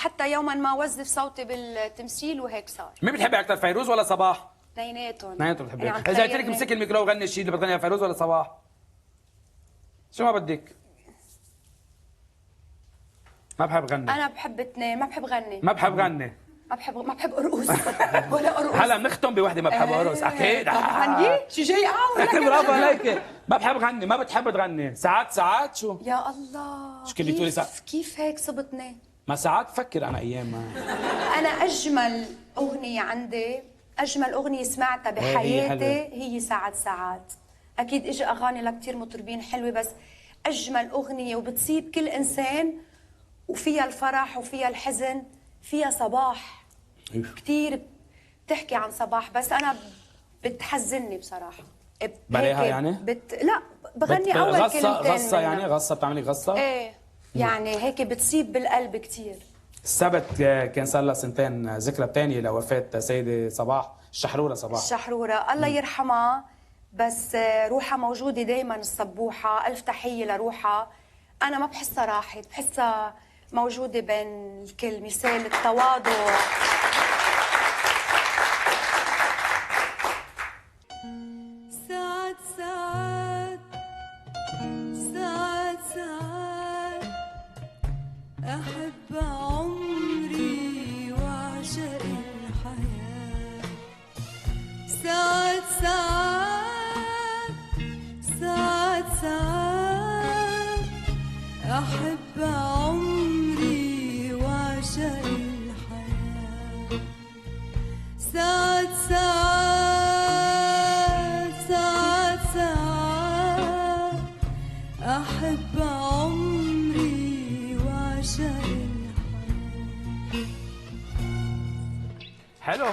حتى يوما ما وظف صوتي بالتمثيل وهيك صار. مين بتحبي اكثر، فيروز ولا صباح؟ اثنيناتهم. اثنيناتهم بتحبي. يعني اذا قلت لك امسكي الميكرو وغني الشيء اللي بتغنيها، فيروز ولا صباح؟ شو ما بدك؟ ما بحب غني. انا بحب اثنين، ما بحب غني. ما بحب غني. ما بحب ارقص ولا ارقص. هلا بنختم بوحده ما بحب ارقص، اكيد. عندي شو جاي اعمل؟ برافو عليك. ما بحب غني، ما بتحب تغني، ساعات شو؟ يا الله، شو كنتي تقولي ساعات؟ كيف هيك صبتني؟ ما ساعات بفكر انا ايام ما انا اجمل اغنيه عندي، اجمل اغنيه سمعتها بحياتي هي ساعات. اكيد اجى اغاني لكثير مطربين حلوه، بس اجمل اغنيه وبتصيب كل انسان، وفيها الفرح وفيها الحزن، فيها صباح. كثير بتحكي عن صباح، بس انا بتحزني بصراحه. بلاها يعني؟ لا بغني اول كلمتين. غصه يعني، غصه بتعملي غصه؟ ايه يعني هيك بتصيب بالقلب كثير. السبت كان صار لها سنتين ذكرى الثانيه لوفاه سيدة صباح الشحروره. الشحروره الله يرحمها، بس روحها موجوده دائما الصبوحه. الف تحيه لروحها. انا ما بحسها راحت، بحسها موجوده بين الكل. مثال التواضع. ساعات أحب عمري وأعشق الحياة. ساعات أحب عمري وأعشق الحياة. ساعات أحب عمري وأعشق الحياة. حلو.